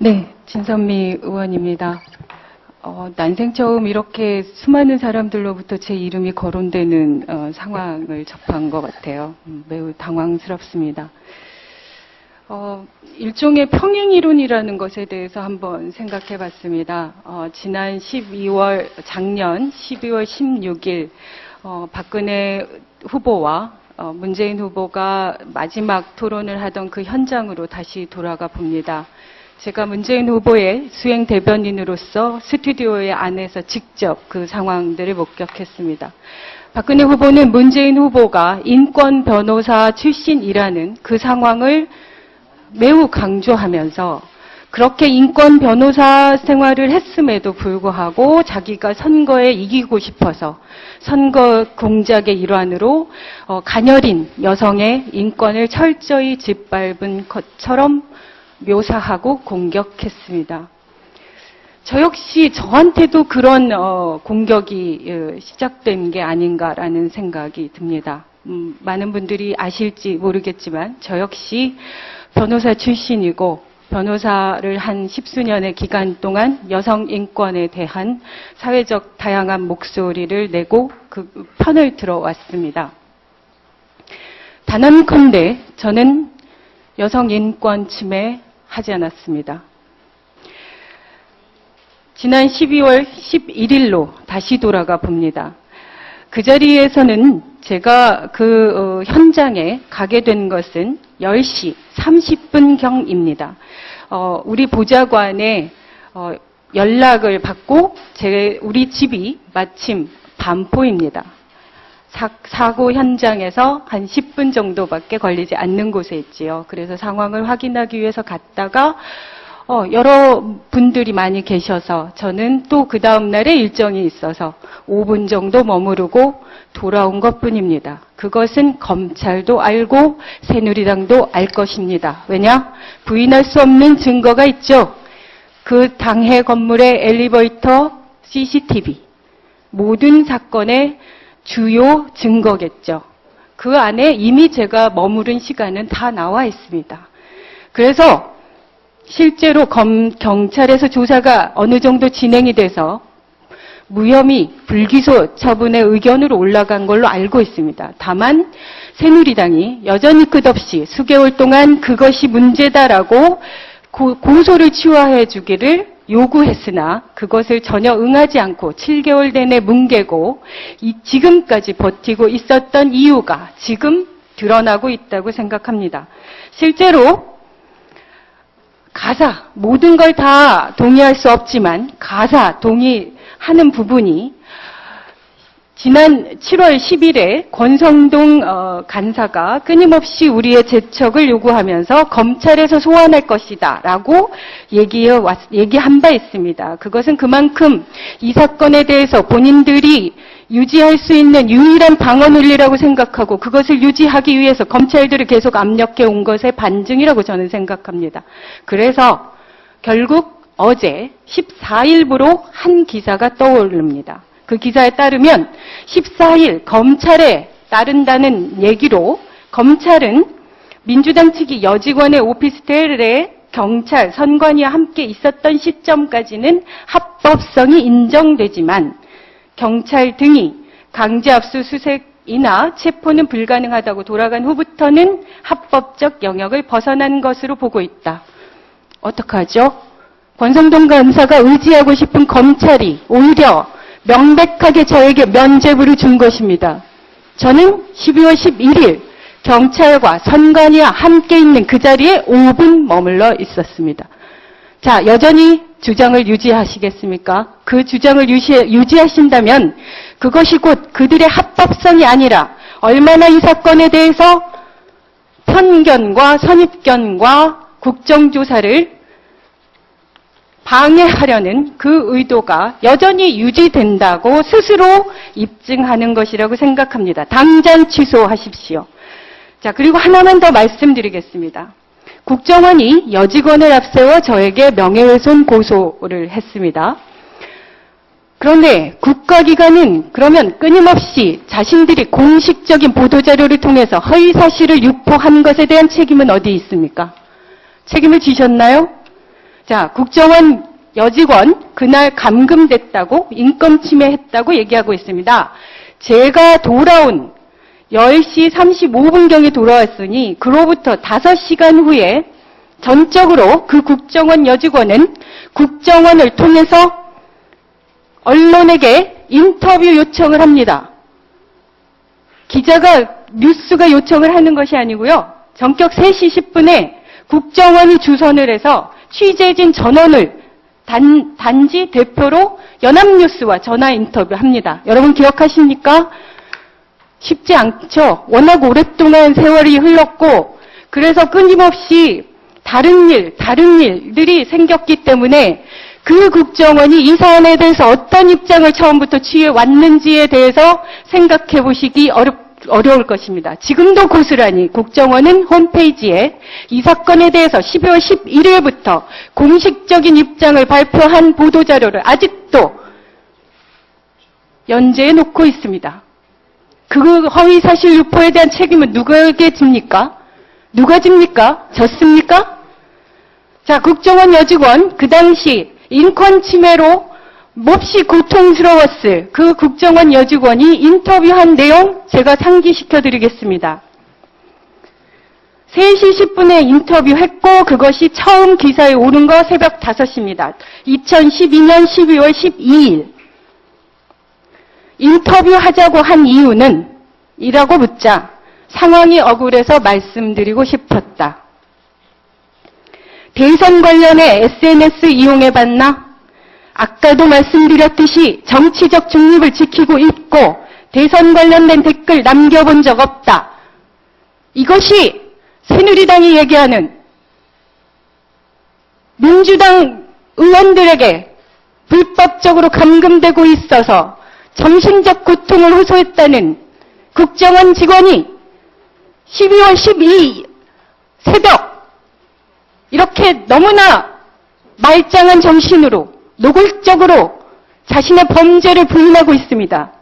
네, 진선미 의원입니다. 난생 처음 이렇게 수많은 사람들로부터 제 이름이 거론되는 상황을 접한 것 같아요. 매우 당황스럽습니다. 일종의 평행이론이라는 것에 대해서 한번 생각해 봤습니다. 작년 12월 16일 박근혜 후보와 문재인 후보가 마지막 토론을 하던 그 현장으로 다시 돌아가 봅니다. 제가 문재인 후보의 수행 대변인으로서 스튜디오의 안에서 직접 그 상황들을 목격했습니다. 박근혜 후보는 문재인 후보가 인권 변호사 출신이라는 그 상황을 매우 강조하면서 그렇게 인권 변호사 생활을 했음에도 불구하고 자기가 선거에 이기고 싶어서 선거 공작의 일환으로 가녀린 여성의 인권을 철저히 짓밟은 것처럼 묘사하고 공격했습니다. 저 역시 저한테도 그런 공격이 시작된 게 아닌가라는 생각이 듭니다. 많은 분들이 아실지 모르겠지만 저 역시 변호사 출신이고 변호사를 한 십수년의 기간 동안 여성 인권에 대한 사회적 다양한 목소리를 내고 그 편을 들어왔습니다. 단언컨대 저는 여성 인권 침해 하지 않았습니다. 지난 12월 11일로 다시 돌아가 봅니다. 그 자리에서는 제가 그 현장에 가게 된 것은 10시 30분경입니다. 우리 보좌관의 연락을 받고 우리 집이 마침 반포입니다. 사고 현장에서 한 10분 정도밖에 걸리지 않는 곳에 있지요. 그래서 상황을 확인하기 위해서 갔다가 여러 분들이 많이 계셔서 저는 또 그 다음 날에 일정이 있어서 5분 정도 머무르고 돌아온 것뿐입니다. 그것은 검찰도 알고 새누리당도 알 것입니다. 왜냐? 부인할 수 없는 증거가 있죠. 그 당해 건물의 엘리베이터 CCTV 모든 사건의 주요 증거겠죠. 그 안에 이미 제가 머무른 시간은 다 나와 있습니다. 그래서 실제로 경찰에서 조사가 어느 정도 진행이 돼서 무혐의 불기소 처분의 의견으로 올라간 걸로 알고 있습니다. 다만 새누리당이 여전히 끝없이 수개월 동안 그것이 문제다라고 고소를 취하해 주기를 요구했으나 그것을 전혀 응하지 않고 7개월 내내 뭉개고 지금까지 버티고 있었던 이유가 지금 드러나고 있다고 생각합니다. 실제로 가사, 모든 걸 다 동의할 수 없지만 가사 동의하는 부분이 지난 7월 10일에 권성동 간사가 끊임없이 우리의 재척을 요구하면서 검찰에서 소환할 것이다 라고 얘기한 바 있습니다. 그것은 그만큼 이 사건에 대해서 본인들이 유지할 수 있는 유일한 방어 논리라고 생각하고 그것을 유지하기 위해서 검찰들을 계속 압력해 온 것의 반증이라고 저는 생각합니다. 그래서 결국 어제 14일부로 한 기사가 떠오릅니다. 그 기사에 따르면 14일 검찰에 따른다는 얘기로 검찰은 민주당 측이 여직원의 오피스텔에 경찰, 선관위와 함께 있었던 시점까지는 합법성이 인정되지만 경찰 등이 강제 압수수색이나 체포는 불가능하다고 돌아간 후부터는 합법적 영역을 벗어난 것으로 보고 있다. 어떡하죠? 권성동 간사가 의지하고 싶은 검찰이 오히려 명백하게 저에게 면죄부를 준 것입니다. 저는 12월 11일 경찰과 선관위와 함께 있는 그 자리에 5분 머물러 있었습니다. 자, 여전히 주장을 유지하시겠습니까? 그 주장을 유지하신다면 그것이 곧 그들의 합법성이 아니라 얼마나 이 사건에 대해서 편견과 선입견과 국정조사를 방해하려는 그 의도가 여전히 유지된다고 스스로 입증하는 것이라고 생각합니다. 당장 취소하십시오. 자, 그리고 하나만 더 말씀드리겠습니다. 국정원이 여직원을 앞세워 저에게 명예훼손 고소를 했습니다. 그런데 국가기관은 그러면 끊임없이 자신들이 공식적인 보도자료를 통해서 허위사실을 유포한 것에 대한 책임은 어디 있습니까? 책임을 지셨나요? 자, 국정원 여직원 그날 감금됐다고 인권 침해했다고 얘기하고 있습니다. 제가 돌아온 10시 35분경에 돌아왔으니 그로부터 5시간 후에 전적으로 그 국정원 여직원은 국정원을 통해서 언론에게 인터뷰 요청을 합니다. 기자가 뉴스가 요청을 하는 것이 아니고요. 전격 3시 10분에 국정원이 주선을 해서 취재진 전원을 단지 대표로 연합뉴스와 전화 인터뷰합니다. 여러분 기억하십니까? 쉽지 않죠. 워낙 오랫동안 세월이 흘렀고 그래서 끊임없이 다른 일들이 생겼기 때문에 그 국정원이 이 사안에 대해서 어떤 입장을 처음부터 취해왔는지에 대해서 생각해 보시기 어려울 것입니다. 지금도 고스란히 국정원은 홈페이지에 이 사건에 대해서 12월 11일부터 공식적인 입장을 발표한 보도자료를 아직도 연재해 놓고 있습니다. 그 허위사실 유포에 대한 책임은 누구에게 집니까? 누가 집니까? 졌습니까? 자, 국정원 여직원 그 당시 인권 침해로 몹시 고통스러웠을 그 국정원 여직원이 인터뷰한 내용 제가 상기시켜 드리겠습니다. 3시 10분에 인터뷰했고 그것이 처음 기사에 오른 거 새벽 5시입니다. 2012년 12월 12일. 인터뷰하자고 한 이유는 이라고 묻자 상황이 억울해서 말씀드리고 싶었다. 대선 관련해 SNS 이용해봤나? 아까도 말씀드렸듯이 정치적 중립을 지키고 있고 대선 관련된 댓글 남겨본 적 없다. 이것이 새누리당이 얘기하는 민주당 의원들에게 불법적으로 감금되고 있어서 정신적 고통을 호소했다는 국정원 직원이 12월 12일 새벽 이렇게 너무나 말짱한 정신으로 노골적으로 자신의 범죄를 부인하고 있습니다.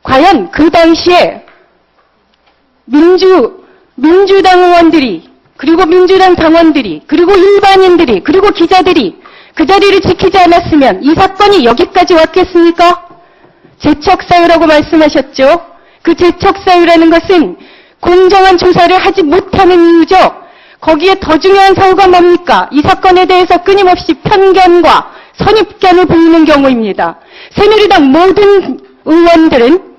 과연 그 당시에 민주당 의원들이 그리고 민주당 당원들이 그리고 일반인들이 그리고 기자들이 그 자리를 지키지 않았으면 이 사건이 여기까지 왔겠습니까? 재척사유라고 말씀하셨죠. 그 재척사유라는 것은 공정한 조사를 하지 못하는 이유죠. 거기에 더 중요한 사유가 뭡니까? 이 사건에 대해서 끊임없이 편견과 선입견을 보이는 경우입니다. 새누리당 모든 의원들은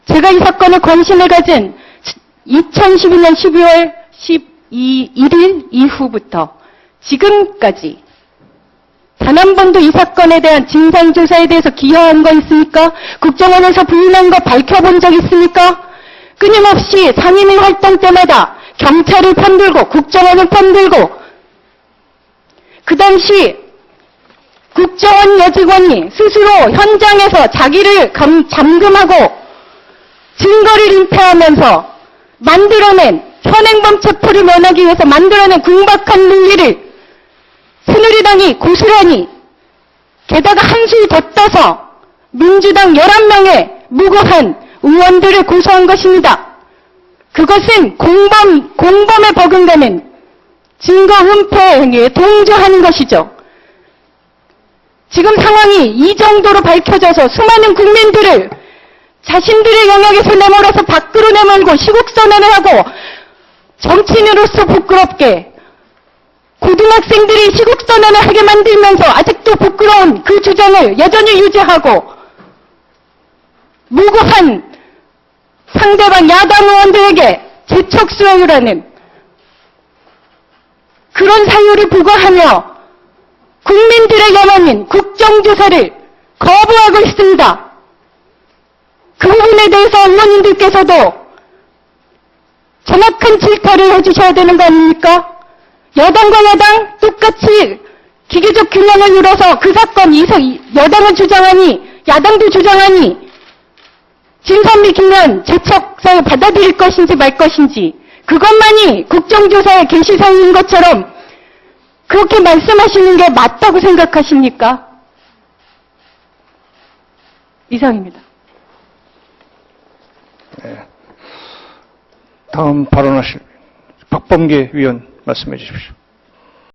제가 이 사건에 관심을 가진 2012년 12월 12일 이후부터 지금까지 단 한 번도 이 사건에 대한 진상조사에 대해서 기여한 거 있습니까? 국정원에서 부인한 거 밝혀본 적 있습니까? 끊임없이 상임위 활동 때마다 경찰을 편들고 국정원을 편들고 그 당시 국정원 여직원이 스스로 현장에서 자기를 잠금하고 증거를 인폐하면서 만들어낸 현행범 체포를 면하기 위해서 만들어낸 궁박한 논리를 새누리당이 고스란히 게다가 한술 더 떠서 민주당 11명의 무고한 의원들을 고소한 것입니다. 그것은 공범에 버금가는 증거 은폐 행위에 동조하는 것이죠. 지금 상황이 이 정도로 밝혀져서 수많은 국민들을 자신들의 영역에서 내몰아서 밖으로 내몰고 시국선언을 하고 정치인으로서 부끄럽게 고등학생들이 시국선언을 하게 만들면서 아직도 부끄러운 그 주장을 여전히 유지하고 무고한 상대방 야당 의원들에게 재척수여라는 그런 사유를 부과하며 국민들의 염원인 국정조사를 거부하고 있습니다. 그 부분에 대해서 언론인들께서도 정확한 질타를 해주셔야 되는 거 아닙니까? 여당과 야당 똑같이 기계적 균형을 이뤄서 그 사건 여당은 주장하니 야당도 주장하니 진선미 김면 재척사유 받아들일 것인지 말 것인지 그것만이 국정조사의 개시사유인 것처럼 그렇게 말씀하시는 게 맞다고 생각하십니까? 이상입니다. 네. 다음 발언하실 박범계 위원 말씀해 주십시오.